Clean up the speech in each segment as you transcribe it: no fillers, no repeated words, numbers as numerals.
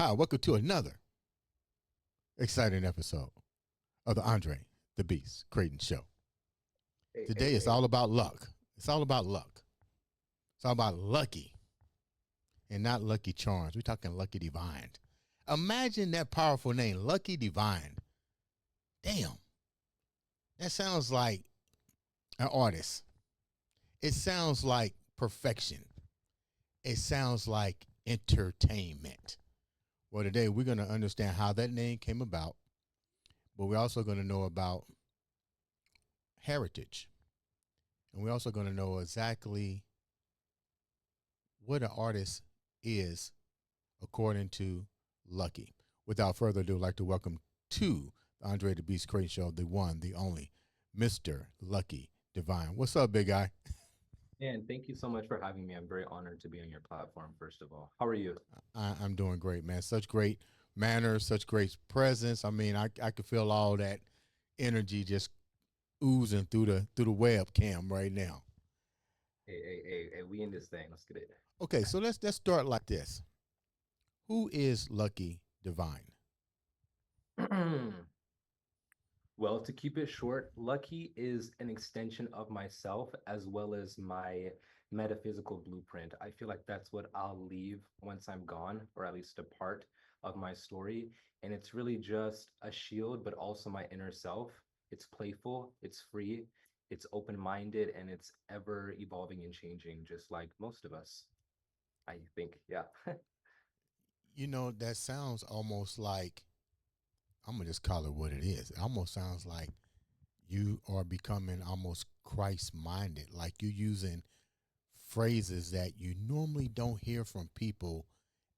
Hi, welcome to another exciting episode of the Andre The Beast Crayton Show. Hey, hey, Today it's hey. all about luck. It's all about luck. It's all about lucky and not lucky charms. We're talking lucky divine. Imagine that powerful name, Lucky Divine. Damn, that sounds like an artist. It sounds like perfection. It sounds like entertainment. Well, today we're going to understand how that name came about, but we're also going to know about heritage. And we're also going to know exactly what an artist is according to Lucky. Without further ado, I'd like to welcome to the Andre the Beast Crayton Show, the one, the only, Mr. Lucky Divine. What's up, big guy? And thank you so much for having me. I'm very honored to be on your platform, first of all. How are you? I'm doing great, man. Such great manners, such great presence. I mean, I could feel all that energy just oozing through the webcam right now. Hey, we in this thing. Let's get it. Okay, so let's start like this. Who is Lucky Divine? Well, to keep it short, Lucky is an extension of myself as well as my metaphysical blueprint. I feel like that's what I'll leave once I'm gone, or at least a part of my story. And it's really just a shield, but also my inner self. It's playful, it's free, it's open-minded, and it's ever evolving and changing, just like most of us, I think. Yeah. That sounds almost like I'm gonna just call it what it is. It almost sounds like you are becoming almost Christ minded, like you're using phrases that you normally don't hear from people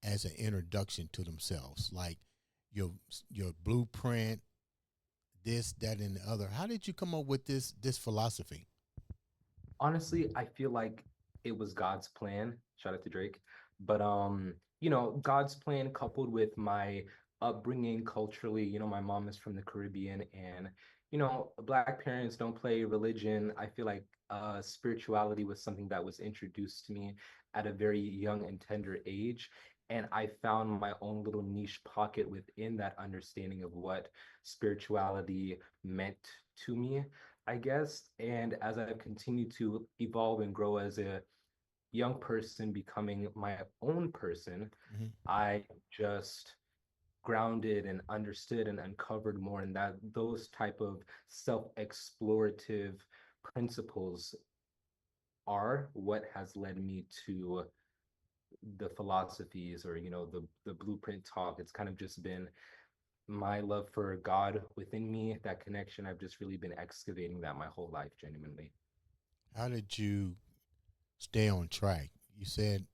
as an introduction to themselves, like your your blueprint, this, that, and the other. How did you come up with this philosophy? Honestly, I feel like it was God's plan. Shout out to Drake. But God's plan coupled with my upbringing culturally, my mom is from the Caribbean and black parents don't play religion. I feel like spirituality was something that was introduced to me at a very young and tender age. And I found my own little niche pocket within that understanding of what spirituality meant to me. I guess. And as I've continued to evolve and grow as a young person, becoming my own person, Mm-hmm. I just grounded and understood and uncovered more in that those type of self-explorative principles are what has led me to the philosophies or the blueprint talk. It's kind of just been my love for God within me, that connection. I've just really been excavating that my whole life, genuinely. How did you stay on track? You said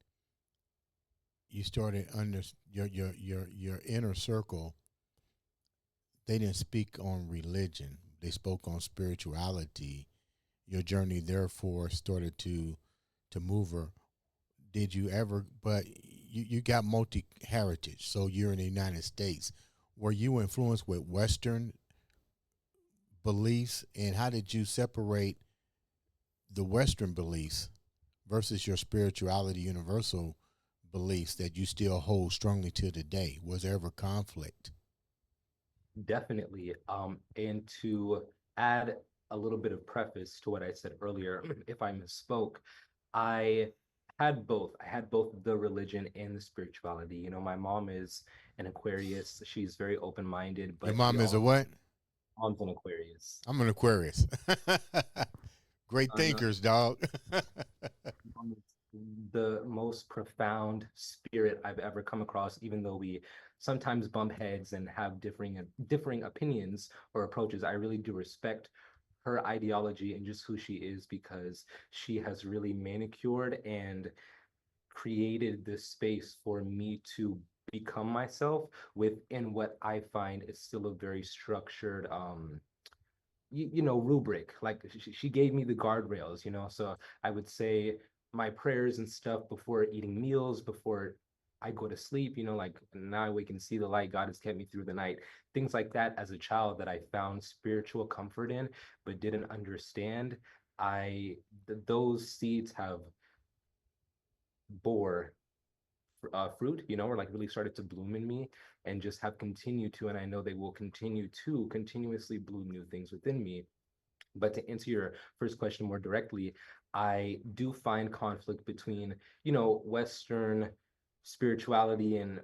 you started under your inner circle. They didn't speak on religion. They spoke on spirituality. Your journey therefore started to move her. Did you ever, but you got multi heritage, so you're in the United States. Were you influenced with Western beliefs, and how did you separate the Western beliefs versus your spirituality universal beliefs that you still hold strongly to today? Was there ever conflict? Definitely. And to add a little bit of preface to what I said earlier, if I misspoke, I had both. I had both the religion and the spirituality. My mom is an Aquarius. She's very open-minded, Your but she mom is a also what? mom's an Aquarius. I'm an Aquarius. Great No, thinkers, dog. mom is the most profound spirit I've ever come across, even though we sometimes bump heads and have differing opinions or approaches. I really do respect her ideology and just who she is because she has really manicured and created this space for me to become myself within what I find is still a very structured rubric. Like she gave me the guardrails, so I would say my prayers and stuff before eating meals, before I go to sleep, like now I wake and see the light. God has kept me through the night. Things like that as a child that I found spiritual comfort in, but didn't understand. Those seeds have bore fruit, or like really started to bloom in me and just have continued to, and I know they will continue to continuously bloom new things within me. But to answer your first question more directly, I do find conflict between, Western spirituality and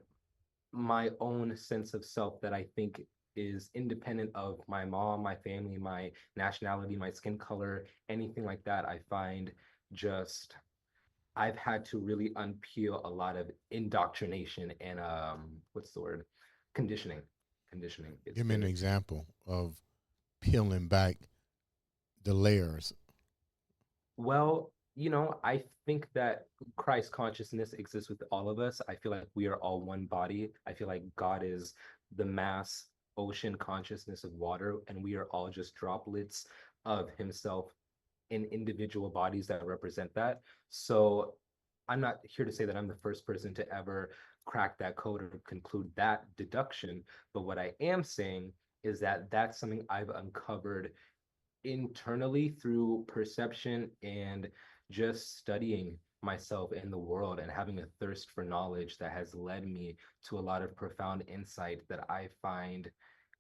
my own sense of self that I think is independent of my mom, my family, my nationality, my skin color, anything like that. I find just I've had to really unpeel a lot of indoctrination and what's the word? Conditioning. Conditioning. It's Give me an been example of peeling back the layers. Well, I think that Christ consciousness exists with all of us. I feel like we are all one body. I feel like God is the mass ocean consciousness of water, and we are all just droplets of Himself in individual bodies that represent that. So I'm not here to say that I'm the first person to ever crack that code or conclude that deduction. But what I am saying is that that's something I've uncovered internally through perception and just studying myself and the world and having a thirst for knowledge that has led me to a lot of profound insight that I find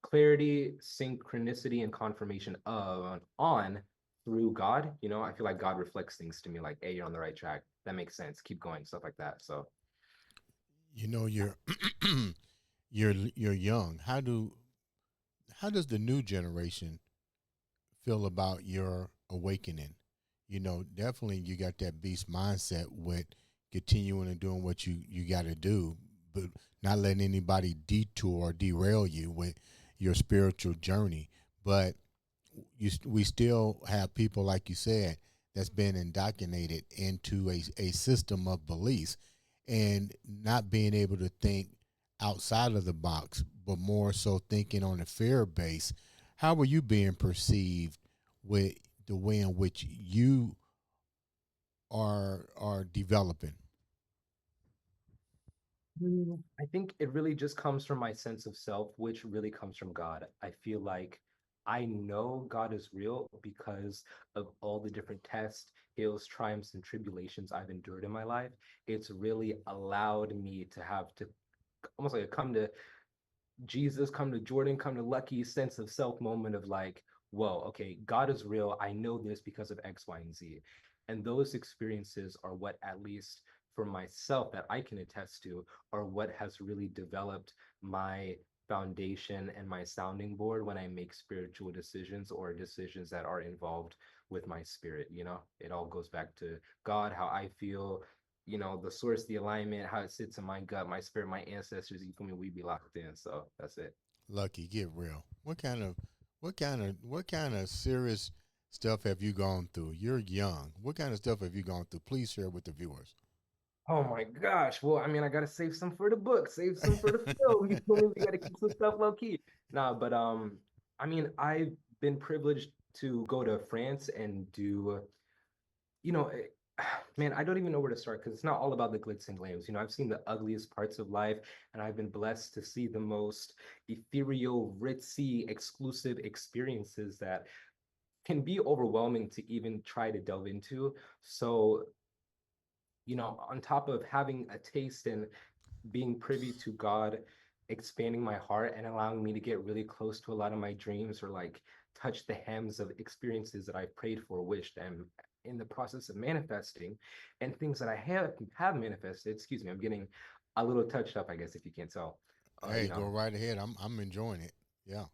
clarity, synchronicity, and confirmation of on through God. I feel like God reflects things to me like, hey, you're on the right track. That makes sense. Keep going, stuff like that. So You know, you're you're young. How does the new generation feel about your awakening? You know, definitely you got that beast mindset with continuing and doing what you got to do, but not letting anybody detour or derail you with your spiritual journey. But we still have people like you said that's been indoctrinated into a system of beliefs and not being able to think outside of the box, but more so thinking on a fear base. How are you being perceived with the way in which you are developing? I think it really just comes from my sense of self, which really comes from God. I feel like I know God is real because of all the different tests, hills, triumphs, and tribulations I've endured in my life. It's really allowed me to have to almost like a come to Jesus, come to Jordan, come to Lucky sense of self moment of like, whoa, okay, God is real. I know this because of X, Y, and Z. And those experiences are what, at least for myself, that I can attest to, are what has really developed my foundation and my sounding board when I make spiritual decisions or decisions that are involved with my spirit. It all goes back to God, how I feel, the source, the alignment, how it sits in my gut, my spirit, my ancestors, you feel me? We be locked in. So that's it. Lucky, get real. What kind of serious stuff have you gone through? You're young. What kind of stuff have you gone through? Please share with the viewers. Oh my gosh. Well, I mean, I gotta save some for the book, save some for the film. You feel me? We gotta keep some stuff low key. Nah, but I mean, I've been privileged to go to France and do, you know, eh, man, I don't even know where to start because it's not all about the glitz and glams. I've seen the ugliest parts of life, and I've been blessed to see the most ethereal, ritzy, exclusive experiences that can be overwhelming to even try to delve into. So, on top of having a taste and being privy to God expanding my heart and allowing me to get really close to a lot of my dreams or like touch the hems of experiences that I've prayed for, wished, and in the process of manifesting, and things that I have manifested. Excuse me, I'm getting a little touched up, I guess, if you can't tell. Uh, Hey, you go know, right ahead. I'm enjoying it. Yeah.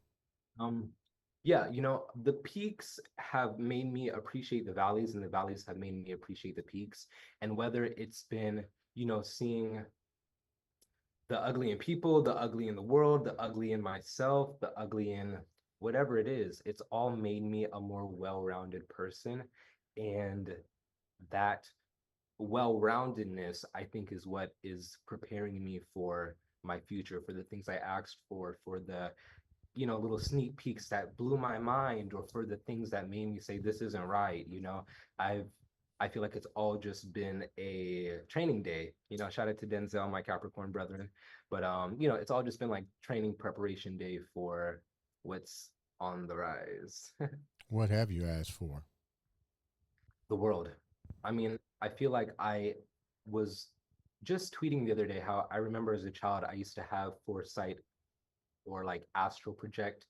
um, yeah, the peaks have made me appreciate the valleys, and the valleys have made me appreciate the peaks. And whether it's been, seeing the ugly in people, the ugly in the world, the ugly in myself, the ugly in whatever it is, it's all made me a more well-rounded person. And that well-roundedness, I think, is what is preparing me for my future, for the things I asked for the little sneak peeks that blew my mind, or for the things that made me say this isn't right. I've I feel like it's all just been a training day. Shout out to Denzel, my Capricorn brethren. But it's all just been like training preparation day for what's on the rise. What have you asked for? The world. I mean, I feel like I was just tweeting the other day how I remember as a child I used to have foresight or like astral project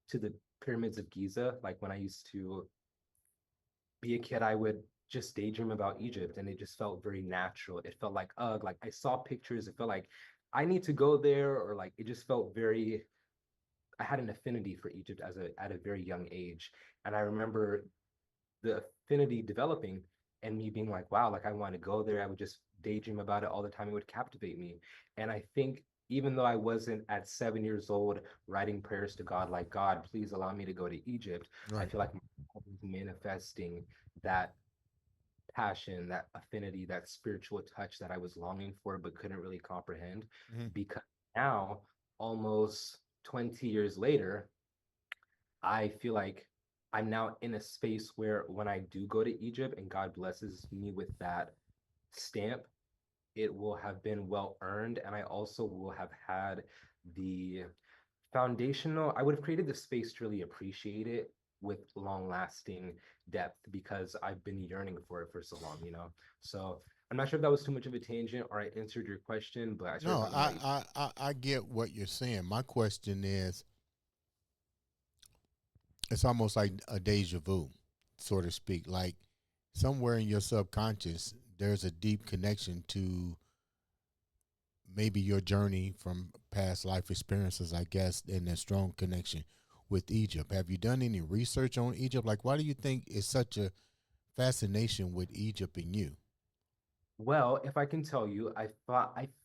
to the pyramids of Giza. Like when I used to be a kid, I would just daydream about Egypt and it just felt very natural. It felt like, ugh, like I saw pictures, it felt like I need to go there, or like it just felt very, I had an affinity for Egypt as a at a very young age. And I remember the affinity developing and me being like, wow, like I want to go there. I would just daydream about it all the time. It would captivate me. And I think even though I wasn't at 7 years old writing prayers to God, like, God, please allow me to go to Egypt, I Right. feel like I was manifesting that passion, that affinity, that spiritual touch that I was longing for but couldn't really comprehend. Hmm. Because now, almost 20 years later, I feel like I'm now in a space where when I do go to Egypt and God blesses me with that stamp, it will have been well earned. And I also will have had the foundational, I would have created the space to really appreciate it with long lasting depth because I've been yearning for it for so long, you know? So I'm not sure if that was too much of a tangent or I answered your question, but I sort of No, talked about you. I get what you're saying. My question is, it's almost like a deja vu, so to speak. Like somewhere in your subconscious, there's a deep connection to maybe your journey from past life experiences, I guess, and a strong connection with Egypt. Have you done any research on Egypt? Like, why do you think it's such a fascination with Egypt in you? Well, if I can tell you, I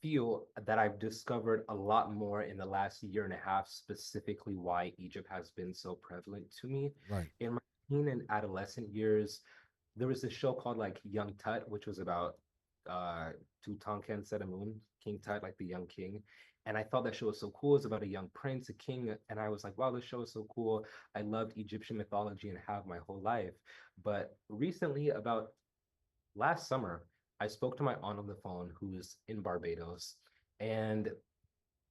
feel that I've discovered a lot more in the last year and a half, specifically why Egypt has been so prevalent to me. Right. In my teen and adolescent years, there was this show called like Young Tut, which was about uh Tutankhamun, King Tut, like the young king. And I thought that show was so cool. It's about a young prince, a king, and I was like, wow, this show is so cool. I loved Egyptian mythology and have my whole life. But recently, about last summer, I spoke to my aunt on the phone who's in Barbados, and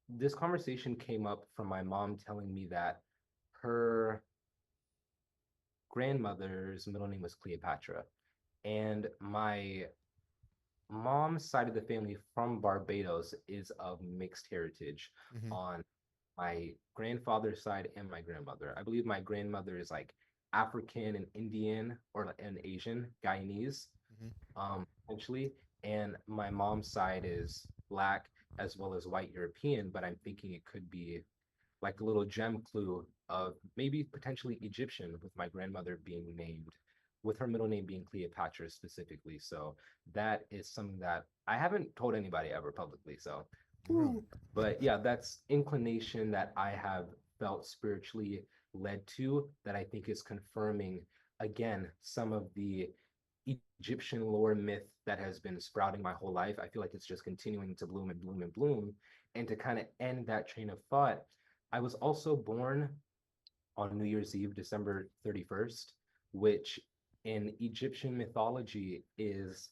this conversation came up from my mom telling me that her grandmother's middle name was Cleopatra. And my mom's side of the family from Barbados is of mixed heritage Hmm. on my grandfather's side and my grandmother. I believe my grandmother is like African and Indian or an Asian, Guyanese, Hmm. potentially. And my mom's side is black as well as white European, but I'm thinking it could be like a little gem clue of maybe potentially Egyptian with my grandmother being named, with her middle name being Cleopatra specifically. So that is something that I haven't told anybody ever publicly. So, Really? woo. But yeah, that's inclination that I have felt spiritually led to that I think is confirming again some of the Egyptian lore myth that has been sprouting my whole life. I feel like it's just continuing to bloom and bloom and bloom. And to kind of end that train of thought, I was also born on New Year's Eve, December 31st, which in Egyptian mythology is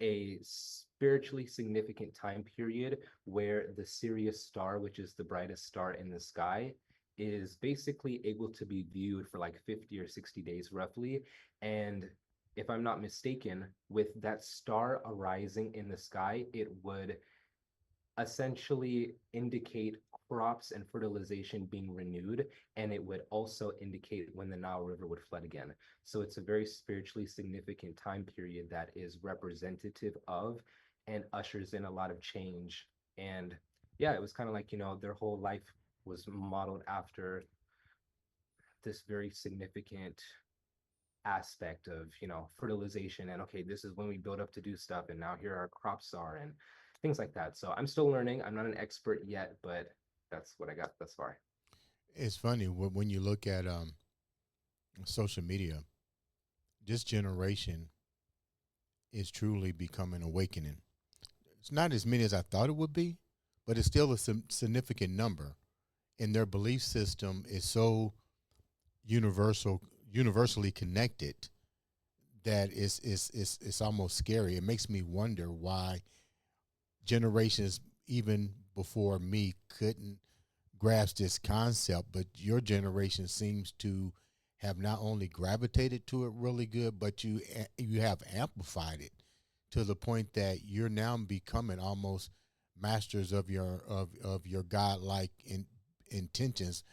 a spiritually significant time period where the Sirius star, which is the brightest star in the sky, is basically able to be viewed for like 50 or 60 days roughly. And if I'm not mistaken, with that star arising in the sky, it would essentially indicate crops and fertilization being renewed, and it would also indicate when the Nile River would flood again. So it's a very spiritually significant time period that is representative of and ushers in a lot of change. And yeah, it was kind of like, their whole life was modeled after this very significant aspect of fertilization and okay, this is when we build up to do stuff and now here our crops are and things like that. So I'm still learning. I'm not an expert yet, but that's what I got thus far. It's funny when you look at social media. This generation is truly becoming awakening. It's not as many as I thought it would be, but it's still a significant number. And their belief system is so universally connected that it's almost scary. It makes me wonder why generations even before me couldn't grasp this concept, but your generation seems to have not only gravitated to it really good, but you have amplified it to the point that you're now becoming almost masters of your godlike intentions,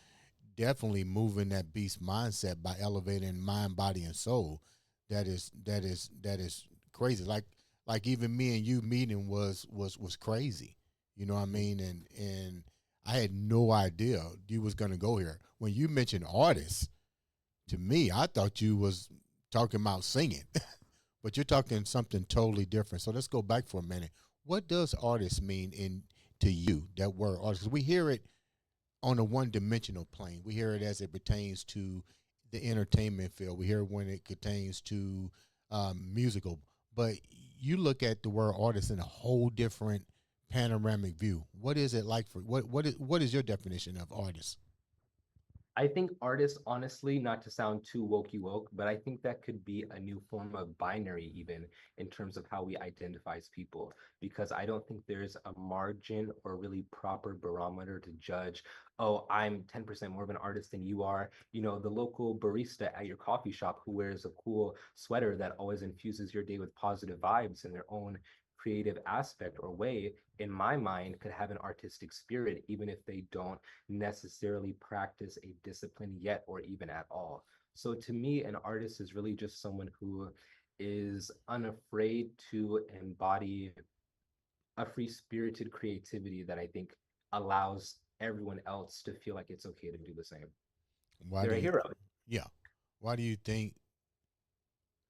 definitely moving that beast mindset by elevating mind, body, and soul. That is crazy. Like even me and you meeting was crazy. You know what I mean? And I had no idea you was gonna go here. When you mentioned artists, to me, I thought you was talking about singing, but you're talking something totally different. So let's go back for a minute. What does artist mean in to you? That word artist. 'Cause we hear it on a one-dimensional plane. We hear it as it pertains to the entertainment field. We hear it when it pertains to musical. But you look at the word artist in a whole different panoramic view. What is it like for what is your definition of artist? I think artists, honestly, not to sound too wokey woke, but I think that could be a new form of binary, even in terms of how we identify as people, because I don't think there's a margin or really proper barometer to judge, oh, I'm 10% more of an artist than you are. You know, the local barista at your coffee shop who wears a cool sweater that always infuses your day with positive vibes in their own creative aspect or way, in my mind, could have an artistic spirit, even if they don't necessarily practice a discipline yet or even at all. So to me, an artist is really just someone who is unafraid to embody a free spirited creativity that I think allows everyone else to feel like it's okay to do the same. Why They're do a you hero. yeah. Why do you think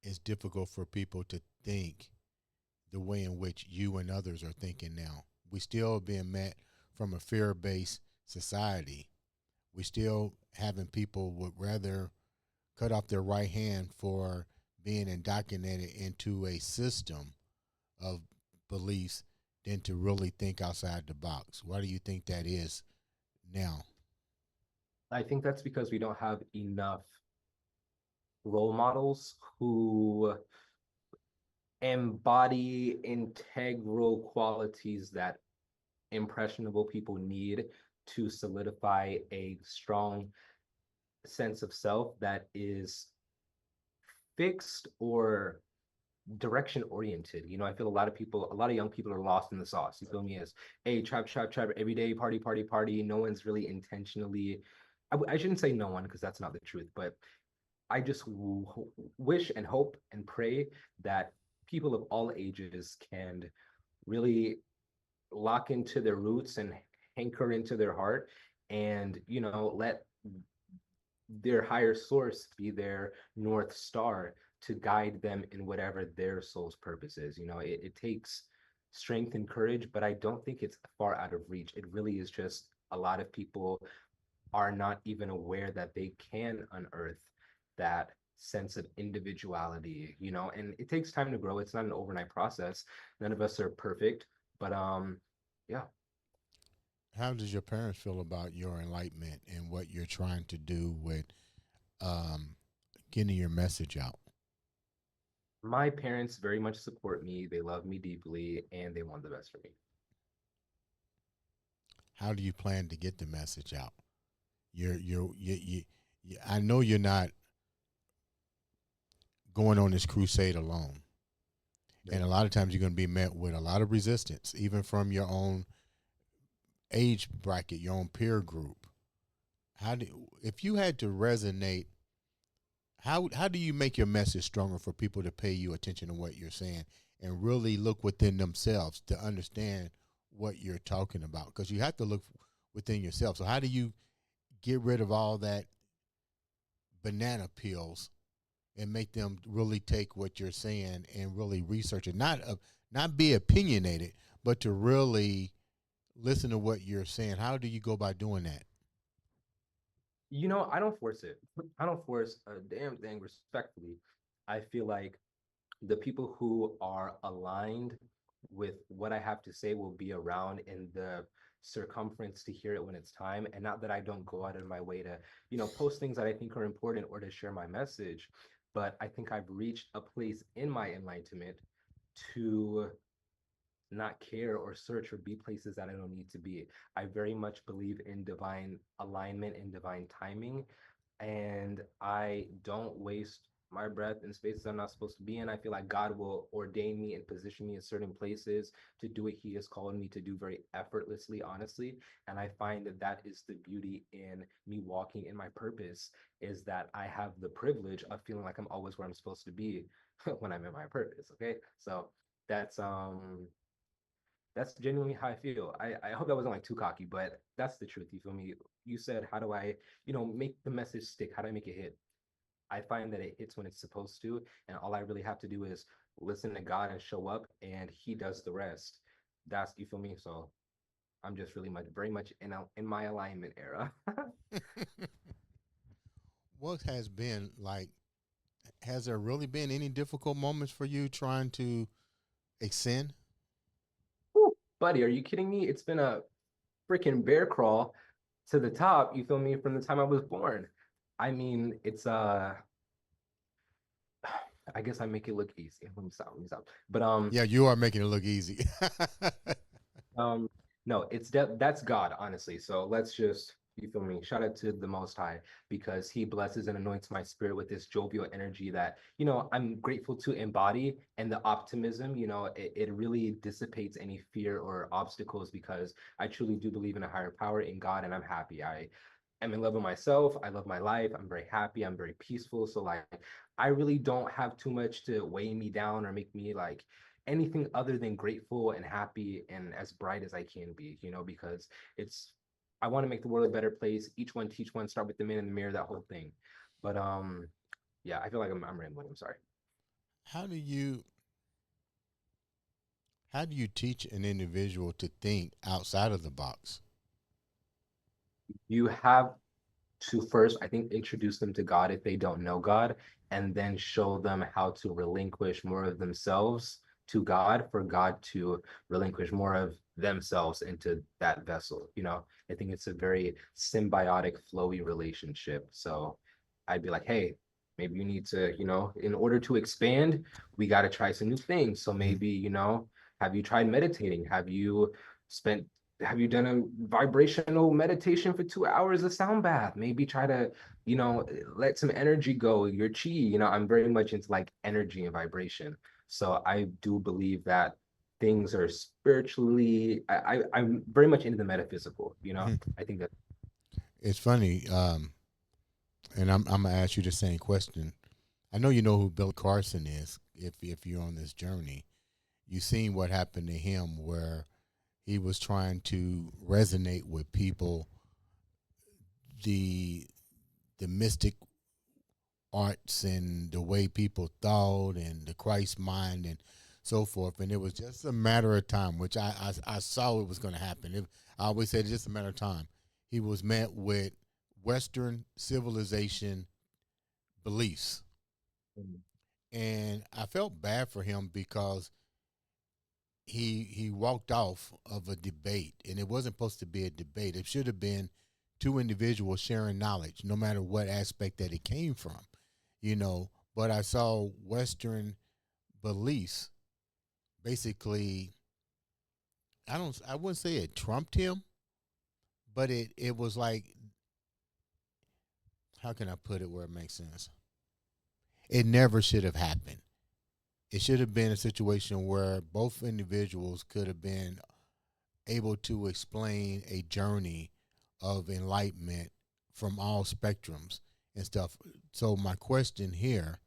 it's difficult for people to think the way in which you and others are thinking now? We still being met from a fear-based society. We still having people would rather cut off their right hand for being indoctrinated into a system of beliefs than to really think outside the box. Why do you think that is now? I think that's because we don't have enough role models who embody integral qualities that impressionable people need to solidify a strong sense of self that is fixed or direction oriented. You know, I feel a lot of people, a lot of young people are lost in the sauce. You feel me? As hey, trap, trap, trap, every day, party, party, party. No one's really intentionally. I shouldn't say no one because that's not the truth, but I just wish and hope and pray that people of all ages can really lock into their roots and hanker into their heart and, you know, let their higher source be their north star to guide them in whatever their soul's purpose is. You know, it takes strength and courage, but I don't think it's far out of reach. It really is just a lot of people are not even aware that they can unearth that sense of individuality, you know, and it takes time to grow. It's not an overnight process. None of us are perfect, but yeah. How does your parents feel about your enlightenment and what you're trying to do with um, getting your message out? My parents very much support me. They love me deeply and they want the best for me. How do you plan to get the message out? I know you're not going on this crusade alone, and a lot of times you're going to be met with a lot of resistance, even from your own age bracket, your own peer group. If you had to resonate, how do you make your message stronger for people to pay you attention to what you're saying and really look within themselves to understand what you're talking about? Because you have to look within yourself. So how do you get rid of all that banana peels and make them really take what you're saying and really research it? Not be opinionated, but to really listen to what you're saying. How do you go by doing that? You know, I don't force it. I don't force a damn thing respectfully. I feel like the people who are aligned with what I have to say will be around in the circumference to hear it when it's time. And not that I don't go out of my way to, you know, post things that I think are important or to share my message, but I think I've reached a place in my enlightenment to not care or search or be places that I don't need to be. I very much believe in divine alignment and divine timing, and I don't waste my breath in spaces I'm not supposed to be in. I feel like God will ordain me and position me in certain places to do what He has called me to do very effortlessly, honestly. And I find that that is the beauty in me walking in my purpose, is that I have the privilege of feeling like I'm always where I'm supposed to be when I'm in my purpose. Okay. So that's um that's genuinely how I feel. I hope that wasn't like too cocky, but that's the truth. You feel me? You said, how do I, make the message stick? How do I make it hit? I find that it hits when it's supposed to, and all I really have to do is listen to God and show up, and He does the rest. That's, you feel me? So I'm just really much, very much in my alignment era. What has been like? Has there really been any difficult moments for you trying to ascend? Whew, buddy, are you kidding me? It's been a freaking bear crawl to the top. You feel me? From the time I was born. I mean, it's I guess I make it look easy. Let me stop. Let me stop. But Yeah, you are making it look easy. Um, no, that's God, honestly. So let's just, you feel me? Shout out to the Most High, because He blesses and anoints my spirit with this jovial energy that, I'm grateful to embody. And the optimism, it really dissipates any fear or obstacles, because I truly do believe in a higher power, in God, and I'm happy. I am in love with myself. I love my life. I'm very happy. I'm very peaceful. So like I really don't have too much to weigh me down or make me like anything other than grateful and happy and as bright as I can be, because it's I want to make the world a better place. Each one teach one, start with the man in the mirror, that whole thing. But yeah, I feel like I'm rambling. I'm sorry. how do you how do you teach an individual to think outside of the box? You have to first, I think, introduce them to God if they don't know God, and then show them how to relinquish more of themselves to God for God to relinquish more of themselves into that vessel. I think it's a very symbiotic, flowy relationship. So I'd be like, hey, maybe you need to, in order to expand, we got to try some new things. So Mhm. maybe, have you tried meditating? Spent have you done a vibrational meditation for 2 hours, a sound bath? Maybe try to, let some energy go, your chi. I'm very much into like energy and vibration. So I do believe that things are spiritually, I'm very much into the metaphysical. Mhm. I think that, It's funny, and I'm gonna ask you the same question. I know you know who Billy Carson is. If you're on this journey, you've seen what happened to him, where he was trying to resonate with people, the the mystic arts and the way people thought and the Christ mind and so forth. And it was just a matter of time, which I saw it was going to happen. I always said it's just a matter of time. He was met with Western civilization beliefs. mm, And I felt bad for him because he walked off of a debate, and it wasn't supposed to be a debate. It should have been two individuals sharing knowledge, no matter what aspect that it came from, you know. But I saw Western beliefs basically. I wouldn't say it trumped him, but it was like, how can I put it where it makes sense? It never should have happened. It should have been a situation where both individuals could have been able to explain a journey of enlightenment from all spectrums and stuff. So my question here,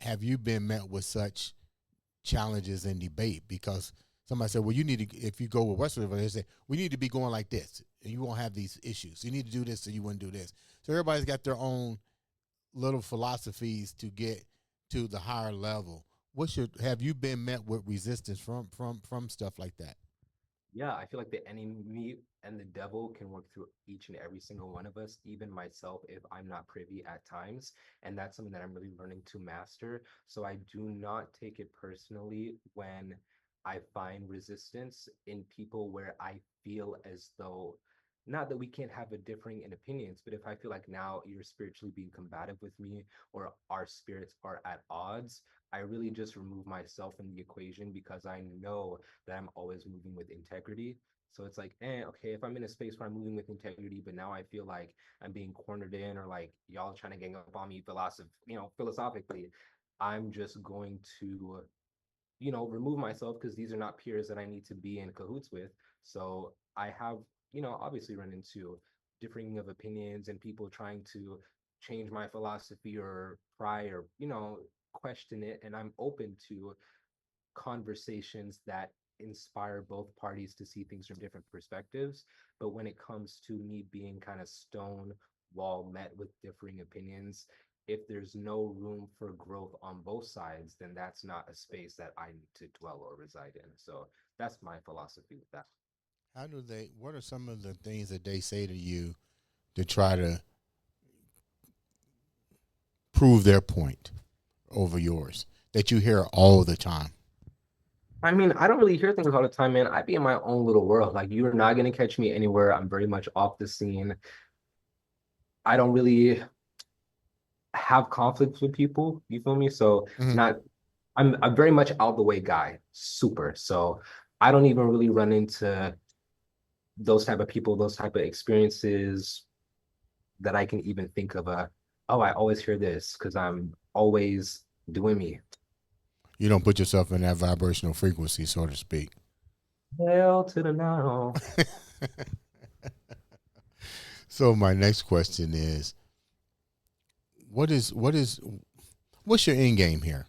have you been met with such challenges in debate? Because somebody said, well, you need to, if you go with Western, they say, we need to be going like this and you won't have these issues. You need to do this so you wouldn't do this. So everybody's got their own little philosophies to get to the higher level. Have you been met with resistance from stuff like that? yeah, I feel like the enemy and the devil can work through each and every single one of us, even myself, if I'm not privy at times. And that's something that I'm really learning to master. So I do not take it personally when I find resistance in people where I feel as though, not that we can't have a differing in opinions, but if I feel like now you're spiritually being combative with me or our spirits are at odds, I really just remove myself from the equation because I know that I'm always moving with integrity. So it's like, okay, if I'm in a space where I'm moving with integrity, but now I feel like I'm being cornered in, or like y'all trying to gang up on me philosophically, I'm just going to, remove myself because these are not peers that I need to be in cahoots with. So I have, obviously run into differing of opinions and people trying to change my philosophy or pry or, question it. And I'm open to conversations that inspire both parties to see things from different perspectives. But when it comes to me being kind of stone wall met with differing opinions, if there's no room for growth on both sides, then that's not a space that I need to dwell or reside in. So that's my philosophy with that. What are some of the things that they say to you to try to prove their point over yours that you hear all the time? I mean, I don't really hear things all the time, man. I be in my own little world. Like, you are not gonna catch me anywhere. I'm very much off the scene. I don't really have conflicts with people. You feel me? So Mm-hmm. not I'm a very much out the way guy, super. So I don't even really run into those type of people, those type of experiences that I can even think of oh, I always hear this because I'm always doing me. You don't put yourself in that vibrational frequency, so to speak. Hell to the no. So my next question is, what is what's your end game here?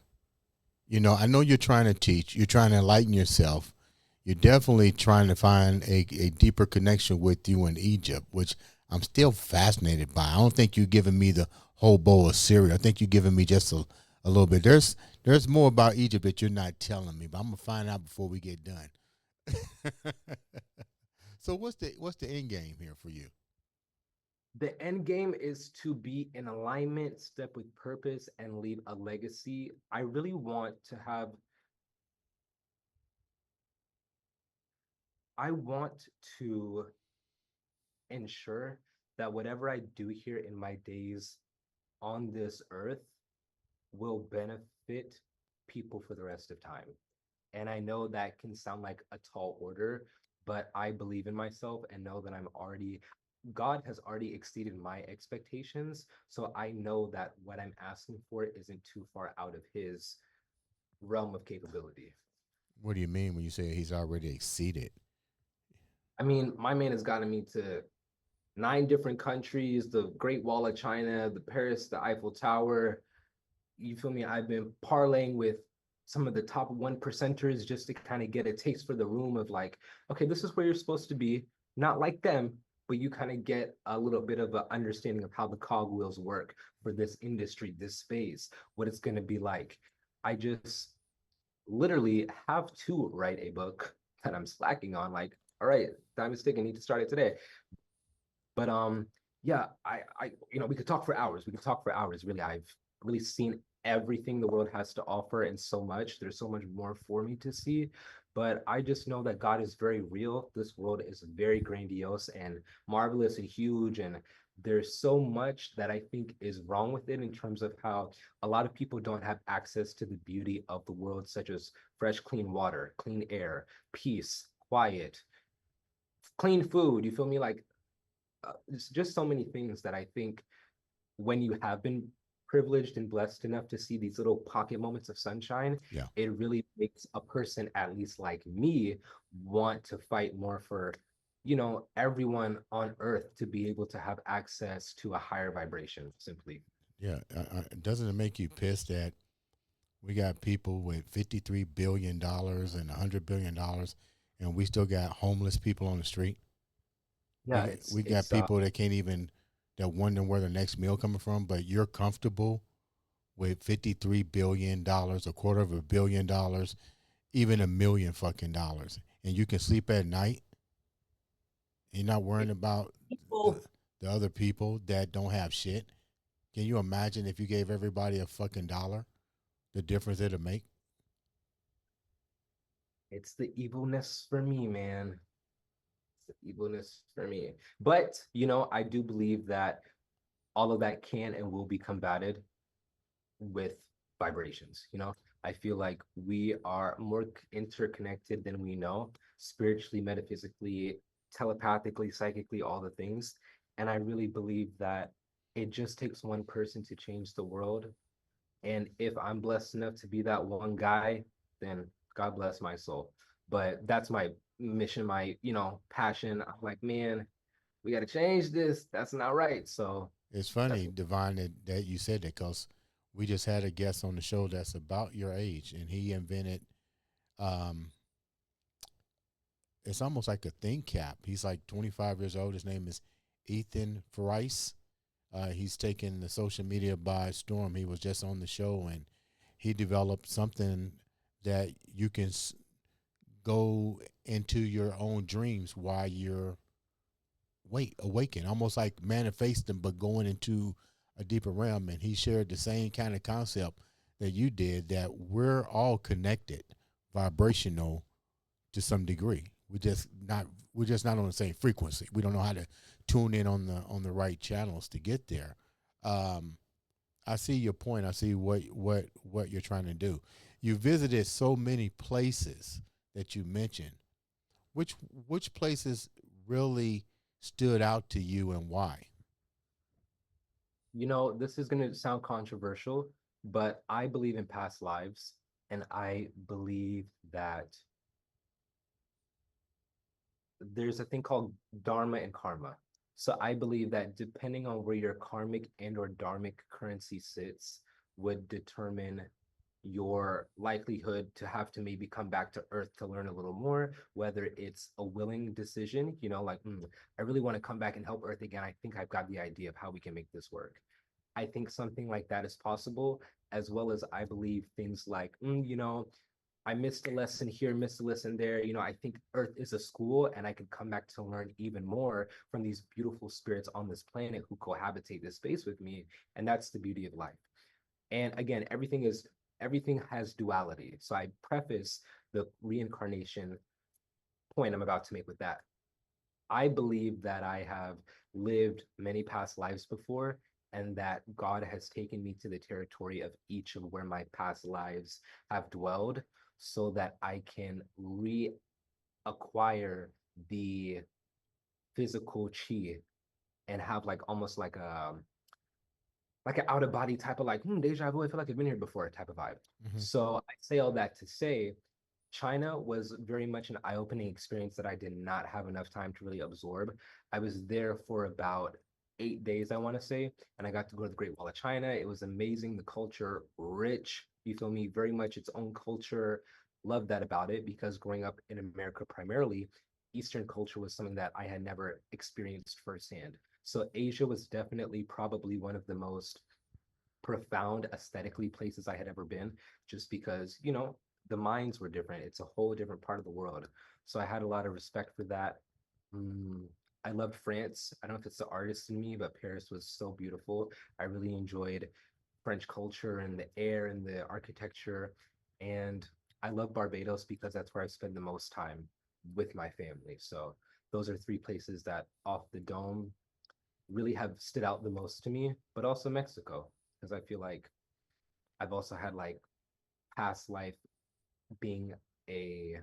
I know you're trying to teach, you're trying to enlighten yourself. You're definitely trying to find a deeper connection with you in Egypt, which I'm still fascinated by. I don't think you're giving me the whole bowl of cereal. I think you're giving me just a little bit. There's more about Egypt that you're not telling me, but I'm gonna find out before we get done. So what's the end game here for you? The end game is to be in alignment, step with purpose, and leave a legacy. I really want to have, I want to ensure that whatever I do here in my days on this earth will benefit people for the rest of time. And I know that can sound like a tall order, but I believe in myself and know that God has already exceeded my expectations. So I know that what I'm asking for isn't too far out of his realm of capability. What do you mean when you say he's already exceeded? I mean, my man has gotten me to 9 different countries, the Great Wall of China, the Paris, the Eiffel Tower. You feel me? I've been parlaying with some of the top 1 percenters just to kind of get a taste for the room of like, okay, this is where you're supposed to be. Not like them, but you kind of get a little bit of an understanding of how the cogwheels work for this industry, this space, what it's going to be like. I just literally have to write a book that I'm slacking on. Like, all right, time is ticking. I need to start it today. But yeah, we could talk for hours. We could talk for hours. Really, I've really seen everything the world has to offer and so much. There's so much more for me to see. But I just know that God is very real. This world is very grandiose and marvelous and huge. And there's so much that I think is wrong with it in terms of how a lot of people don't have access to the beauty of the world, such as fresh, clean water, clean air, peace, quiet, clean food. You feel me? Like it's just so many things that I think when you have been privileged and blessed enough to see these little pocket moments of sunshine, Yeah. it really makes a person, at least like me, want to fight more for, everyone on earth to be able to have access to a higher vibration, simply. Yeah. Doesn't it make you pissed that we got people with $53 billion and $100 billion, and we still got homeless people on the street? Yeah, We got people that can't even that wonder where the next meal coming from. But you're comfortable with $53 billion, a quarter of $1 billion, even $1 million fucking dollars, and you can sleep at night. You're not worrying about the, people. the other people that don't have shit. Can you imagine if you gave everybody a fucking dollar, the difference it'd make? It's the evilness for me, man. It's the evilness for me. But, I do believe that all of that can and will be combated with vibrations. I feel like we are more interconnected than we know, spiritually, metaphysically, telepathically, psychically, all the things. And I really believe that it just takes one person to change the world. And if I'm blessed enough to be that one guy, then God bless my soul. But that's my mission, my, passion. I'm like, man, we got to change this. That's not right. So It's that's funny, Divine, that you said that because we just had a guest on the show that's about your age, and he invented. Um, it's almost like a think cap. He's like 25 years old. His name is Ethan Rice. He's taken the social media by storm. He was just on the show, and he developed something that you can go into your own dreams while you're awaken, almost like manifesting, but going into a deeper realm. And he shared the same kind of concept that you did, that we're all connected, vibrational to some degree. We're just not on the same frequency. We don't know how to tune in on the right channels to get there. Um, I see your point. I see what you're trying to do. You visited so many places that you mentioned. Which which places really stood out to you and why? This is going to sound controversial, but I believe in past lives. And I believe that there's a thing called dharma and karma. So I believe that depending on where your karmic and or dharmic currency sits would determine your likelihood to have to maybe come back to earth to learn a little more, whether it's a willing decision, like, I really want to come back and help earth again. I think I've got the idea of how we can make this work. I think something like that is possible, as well as I believe things like, I missed a lesson here, missed a lesson there. I think Earth is a school, and I could come back to learn even more from these beautiful spirits on this planet who cohabitate this space with me. And that's the beauty of life. And again, everything has duality. So I preface the reincarnation point I'm about to make with that. I believe that I have lived many past lives before, and that God has taken me to the territory of each of where my past lives have dwelled so that I can reacquire the physical chi and have like almost like an out of body type of like, deja vu, I feel like I've been here before type of vibe. Hmm. So I say all that to say China was very much an eye-opening experience that I did not have enough time to really absorb. I was there for about 8 days, I want to say, and I got to go to the Great Wall of China. It was amazing. The culture, rich, you feel me, very much its own culture. Love that about it because growing up in America primarily, Eastern culture was something that I had never experienced firsthand. So Asia was definitely probably one of the most profound aesthetically places I had ever been, just because, the minds were different. It's a whole different part of the world. So I had a lot of respect for that. Mm, I loved France. I don't know if it's the artist in me, but Paris was so beautiful. I really enjoyed French culture and the air and the architecture. And I love Barbados because that's where I spend the most time with my family. So those are three places that off the dome really have stood out the most to me, but also Mexico, because I feel like I've also had like past life being a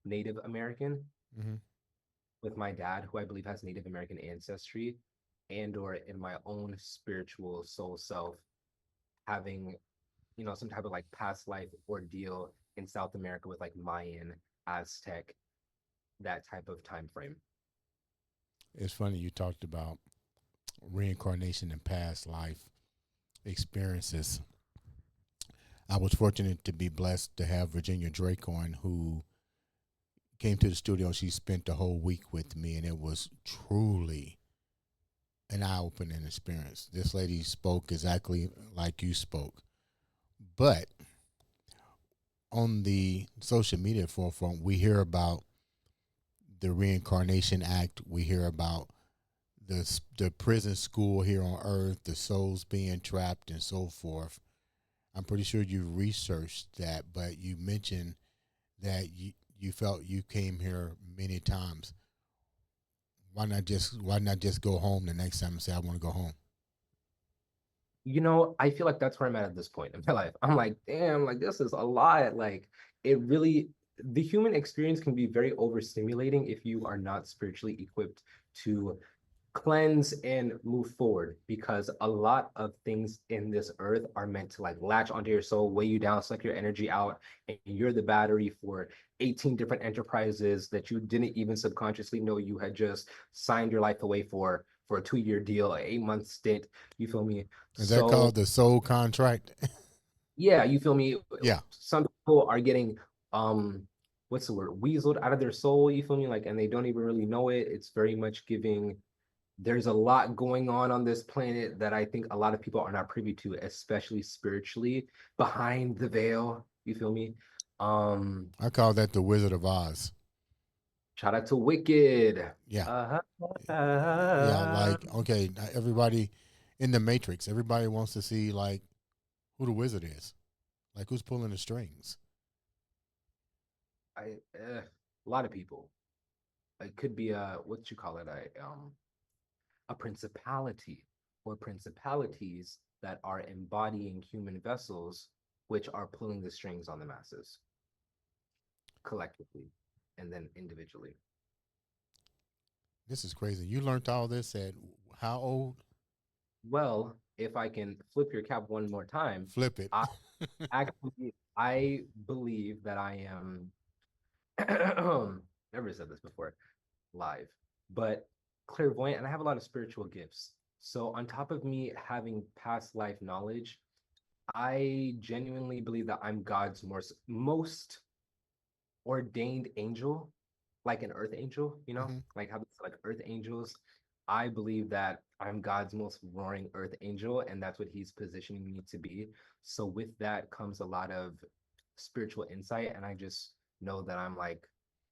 Native American Hmm. with my dad, who I believe has Native American ancestry, and or in my own spiritual soul self having, some type of like past life ordeal in South America with like Mayan, Aztec, that type of time frame. It's funny you talked about reincarnation and past life experiences. I was fortunate to be blessed to have Virginia Drake on, who came to the studio. She spent the whole week with me, and it was truly an eye-opening experience. This lady spoke exactly like you spoke, but on the social media forefront, we hear about the Reincarnation Act. We hear about the prison school here on Earth, the souls being trapped, and so forth. I'm pretty sure you researched that, but you mentioned that you felt you came here many times. Why not just go home the next time and say I want to go home? I feel like that's where I'm at this point in my life. I'm like, damn, like this is a lot. Like it really, the human experience can be very overstimulating if you are not spiritually equipped to cleanse and move forward, because a lot of things in this earth are meant to like latch onto your soul, weigh you down, suck your energy out, and you're the battery for 18 different enterprises that you didn't even subconsciously know you had just signed your life away for a 2-year deal, an 8-month stint. You feel me? Is that So called the soul contract? yeah, you feel me? Yeah. Some people are getting what's the word? Weaseled out of their soul, you feel me? Like, and they don't even really know it. It's very much giving. There's a lot going on this planet that I think a lot of people are not privy to, especially spiritually, behind the veil. You feel me? Um, I call that the Wizard of Oz. Shout out to Wicked. Yeah. Yeah. Uh, Like, okay, everybody in the Matrix, everybody wants to see, like, who the wizard is. Like, who's pulling the strings. a lot of people. It could be a what you call it, a principality or principalities that are embodying human vessels, which are pulling the strings on the masses collectively and then individually. This is crazy. You learned all this at how old? Well, if I can flip your cap one more time, Flip it. I I believe that I am never said this before live, but clairvoyant, and I have a lot of spiritual gifts. So on top of me having past life knowledge, I genuinely believe that I'm God's most ordained angel, like an earth angel, Hmm. like how it's like earth angels. I believe that I'm God's most roaring earth angel, and that's what he's positioning me to be. So with that comes a lot of spiritual insight, and I just know that I'm like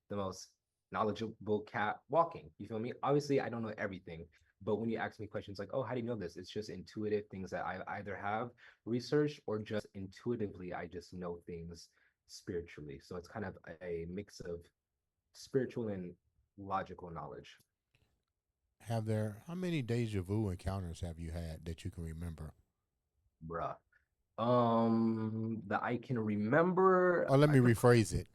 the most knowledgeable cat walking. You feel me? Obviously, I don't know everything, but when you ask me questions like, "Oh, how do you know this?" It's just intuitive things that I either have researched or just intuitively I just know things spiritually. So it's kind of a mix of spiritual and logical knowledge. How many deja vu encounters have you had that you can remember? Bruh. That I can remember, Or let I me could rephrase it.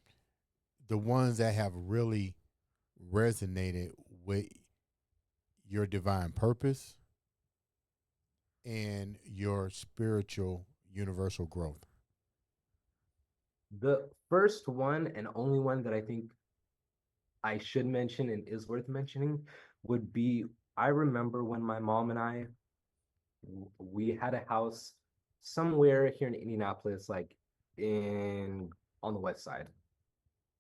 The ones that have really resonated with your divine purpose and your spiritual universal growth. the first one and only one that I think I should mention and is worth mentioning would be I remember when my mom and I we had a house somewhere here in Indianapolis, like in on the west side.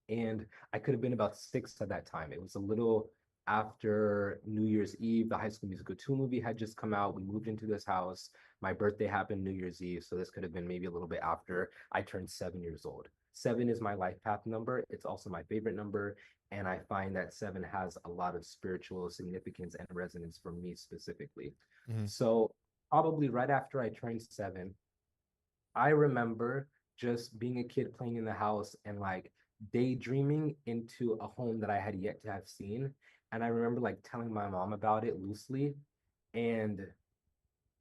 And I could have been about 6 at that time. It was a little after New Year's Eve. The High School Musical 2 movie had just come out. We moved into this house. My birthday happened New Year's Eve, so this could have been maybe a little bit after I turned 7 years old. 7 is my life path number. It's also my favorite number. And I find that 7 has a lot of spiritual significance and resonance for me specifically. Hmm. So, probably right after I turned 7, I remember just being a kid playing in the house and like daydreaming into a home that I had yet to have seen. And I remember like telling my mom about it loosely. And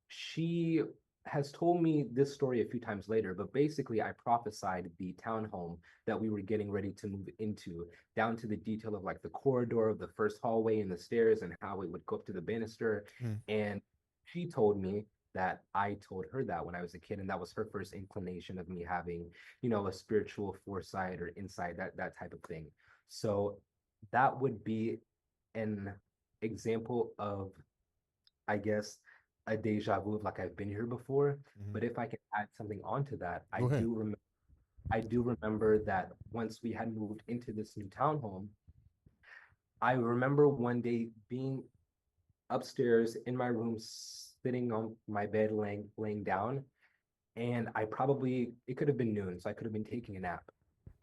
she has told me this story a few times later, but basically, I prophesied the townhome that we were getting ready to move into, down to the detail of like the corridor of the first hallway and the stairs and how it would go up to the banister. Mm. And she told me that I told her that when I was a kid, and that was her first inclination of me having, a spiritual foresight or insight, that type of thing. So that would be an example of, I guess, a deja vu of like I've been here before. Hmm. But if I can add something onto that, Go ahead. I do remember that once we had moved into this new townhome, I remember one day being upstairs in my room, sitting on my bed, laying down, and it could have been noon, so I could have been taking a nap.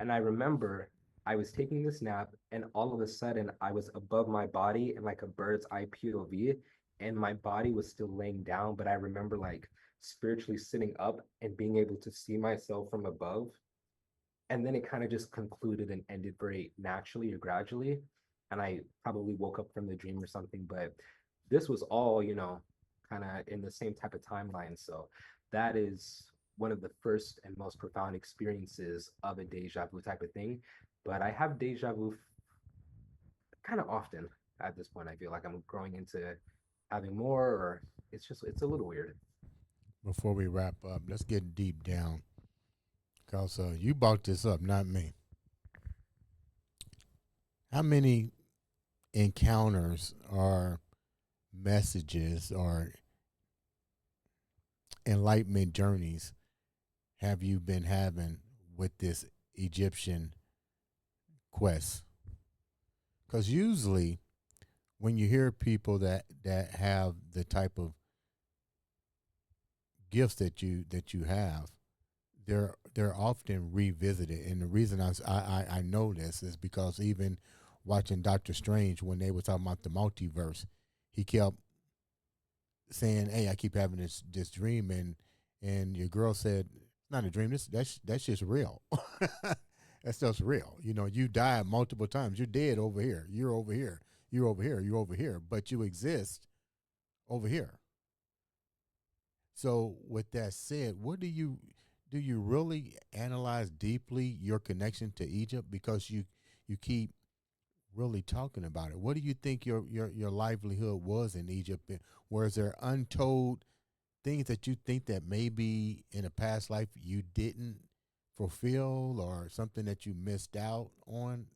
And I remember I was taking this nap, and all of a sudden I was above my body in like a bird's eye POV, and my body was still laying down, but I remember like spiritually sitting up and being able to see myself from above. And then it kind of just concluded and ended very naturally or gradually. And I probably woke up from the dream or something, but this was all, kind of in the same type of timeline. So that is one of the first and most profound experiences of a deja vu type of thing. But I have deja vu kind of often at this point. I feel like I'm growing into having more, or it's a little weird. Before we wrap up, let's get deep down because you brought this up, not me. How many encounters or messages or enlightenment journeys have you been having with this Egyptian quest? Because usually, when you hear people that have the type of gifts that you have, they're often revisited. And the reason I know this is because even watching Doctor Strange, when they were talking about the multiverse, he kept saying, "Hey, I keep having this dream," and your girl said, "It's not a dream. That's just real. That's just real. You know, you died multiple times. You're dead over here. You're over here. You're over here. You're over here. But you exist over here." So, with that said, what do you really analyze deeply your connection to Egypt because you keep really talking about it? What do you think your livelihood was in Egypt? Was there untold things that you think that maybe in a past life you didn't fulfill or something that you missed out on?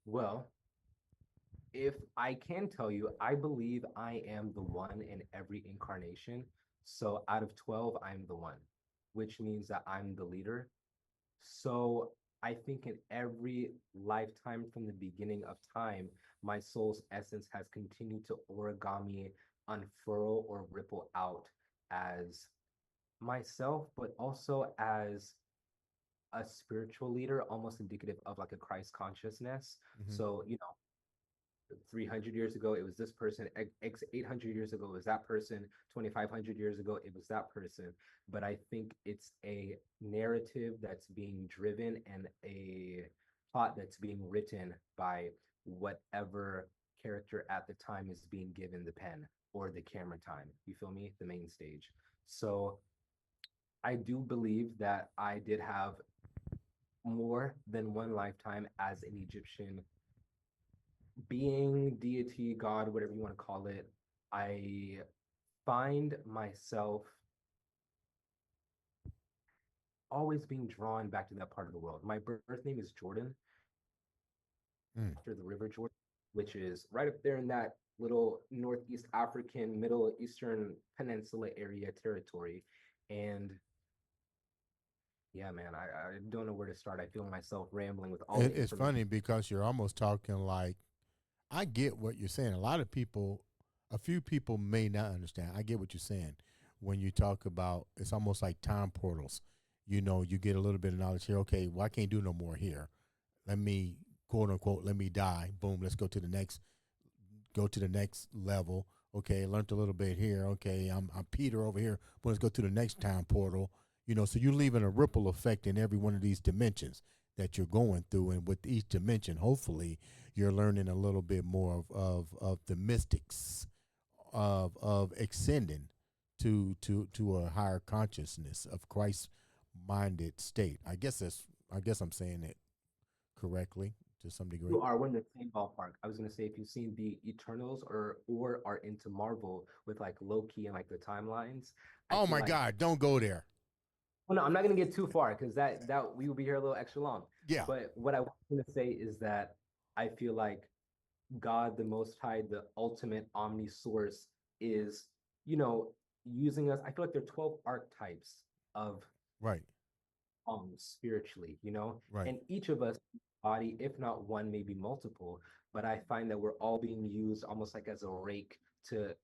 Well, if I can tell you, I believe I am the one in every incarnation. So out of 12, I'm the one, which means that I'm the leader. So I think in every lifetime from the beginning of time, my soul's essence has continued to origami, unfurl, or ripple out as myself, but also as a spiritual leader, almost indicative of like a Christ consciousness. Mm-hmm. So, 300 years ago, it was this person. 800 years ago, it was that person. 2,500 years ago, it was that person. But I think it's a narrative that's being driven and a plot that's being written by whatever character at the time is being given the pen or the camera time. You feel me? The main stage. So I do believe that I did have more than one lifetime as an Egyptian being, deity, God, whatever you want to call it. I find myself always being drawn back to that part of the world. My birth name is Jordan, Mm. after the River Jordan, which is right up there in that little Northeast African, Middle Eastern Peninsula area territory. And yeah, man, I don't know where to start. I feel myself rambling with all the It's information. funny because you're almost talking like I get what you're saying. A lot of people, a few people may not understand. I get what you're saying when you talk about it's almost like time portals. You know, you get a little bit of knowledge here. Okay, well, I can't do no more here. Let me quote unquote let me die. Boom, let's go to the next level. Okay, learned a little bit here. Okay, I'm Peter over here. But let's go to the next time portal. You know, so you're leaving a ripple effect in every one of these dimensions that you're going through, and with each dimension, hopefully, you're learning a little bit more of the mystics of ascending to a higher consciousness of Christ minded state. I guess I'm saying it correctly to some degree. You are, we're in the same ballpark. I was gonna say if you've seen the Eternals or are into Marvel with like Loki and like the timelines, I Oh feel my like God, don't go there. well, no, I'm not gonna get too far because that we will be here a little extra long. Yeah, But what I was gonna say is that I feel like God, the Most High, the ultimate omni source, is you know using us. I feel like there are 12 archetypes of right, spiritually, right. and each of us body, if not one, maybe multiple, but I find that we're all being used almost like as a rake to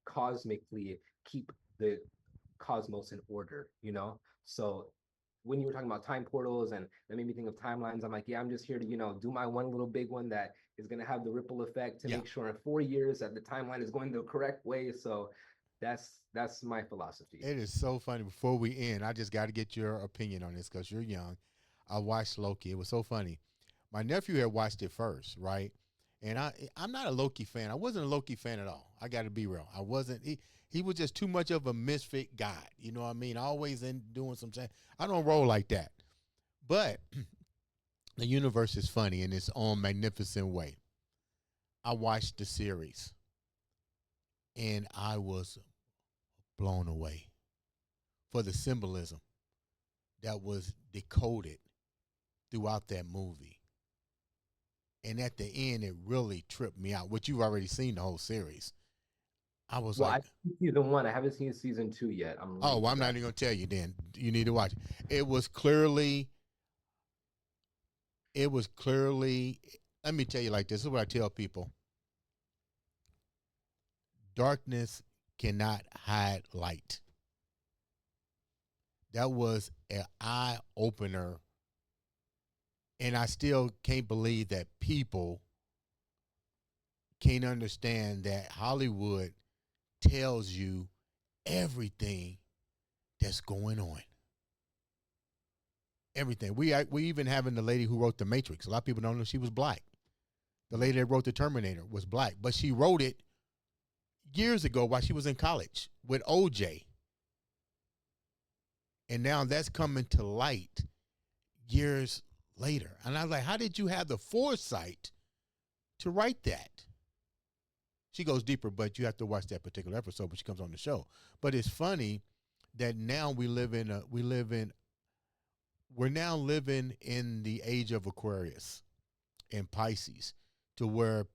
cosmically keep the cosmos in order. So when you were talking about time portals and that made me think of timelines, I'm like, yeah, I'm just here to do my one little big one that is going to have the ripple effect to Yeah. make sure in 4 years that the timeline is going the correct way. So that's my philosophy. It is so funny. Before we end, I just got to get your opinion on this because you're young. I watched Loki. It was so funny. My nephew had watched it first, right? And I'm not a Loki fan. I wasn't a Loki fan at all. I got to be real. I wasn't. He was just too much of a misfit god. You know what I mean? Always in doing some change. I don't roll like that. But the universe is funny in its own magnificent way. I watched the series and I was blown away for the symbolism that was decoded throughout that movie. And at the end, it really tripped me out, which you've already seen the whole series. I was Well, like, I've seen season 1. I haven't seen season 2 yet. I'm oh, late well, to I'm not that. even going to tell you then. You need to watch it. It was clearly, let me tell you like this is what I tell people: darkness cannot hide light. That was an eye opener. And I still can't believe that people can't understand that Hollywood tells you everything that's going on. Everything. We even having the lady who wrote The Matrix. A lot of people don't know she was black. The lady that wrote The Terminator was black, but she wrote it years ago while she was in college with OJ. And now that's coming to light years later. And I was like, how did you have the foresight to write that? She goes deeper, but you have to watch that particular episode when she comes on the show. But it's funny that now we're now living in the age of Aquarius and Pisces, to where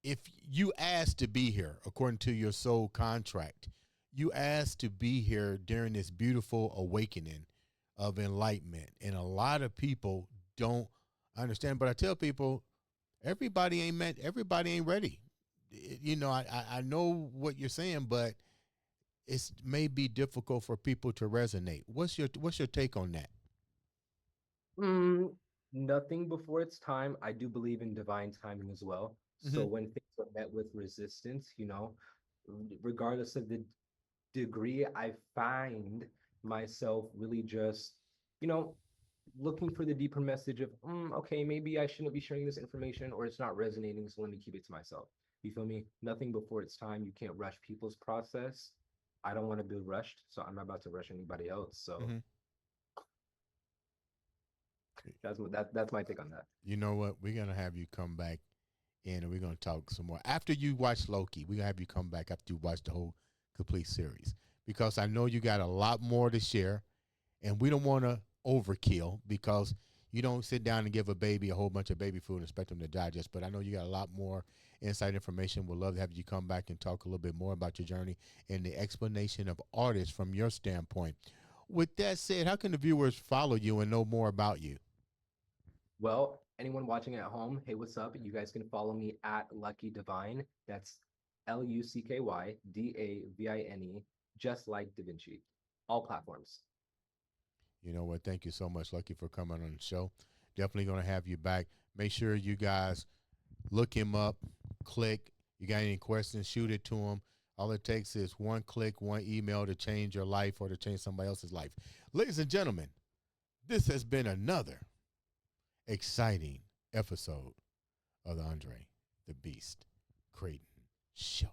if you ask to be here, according to your soul contract, you ask to be here during this beautiful awakening of enlightenment. And a lot of people don't understand. But I tell people, everybody ain't ready. You know, I know what you're saying, but it's may be difficult for people to resonate. What's your take on that? Mm, Nothing before its time. I do believe in divine timing as well. Mm-hmm. So when things are met with resistance, regardless of the degree, I find myself really just, you know, looking for the deeper message of, okay, maybe I shouldn't be sharing this information, or it's not resonating, so let me keep it to myself. You feel me? Nothing before its time. You can't rush people's process. I don't want to be rushed, so I'm not about to rush anybody else. So Mm-hmm. that's my take on that. You know what? We're gonna have you come back in, and we're gonna talk some more after you watch Loki. We're gonna have you come back after you watch the whole complete series, because I know you got a lot more to share, and we don't want to overkill, because you don't sit down and give a baby a whole bunch of baby food and expect them to digest. But I know you got a lot more inside information. We'd love to have you come back and talk a little bit more about your journey and the explanation of artists from your standpoint. With that said, how can the viewers follow you and know more about you? Well, anyone watching at home, hey, what's up? You guys can follow me at Lucky Divine. That's LuckyDavine, just like Da Vinci. All platforms. You know what? Thank you so much, Lucky, for coming on the show. Definitely going to have you back. Make sure you guys look him up, click. You got any questions, shoot it to him. All it takes is one click, one email to change your life or to change somebody else's life. Ladies and gentlemen, this has been another exciting episode of the Andre the Beast Crayton Show.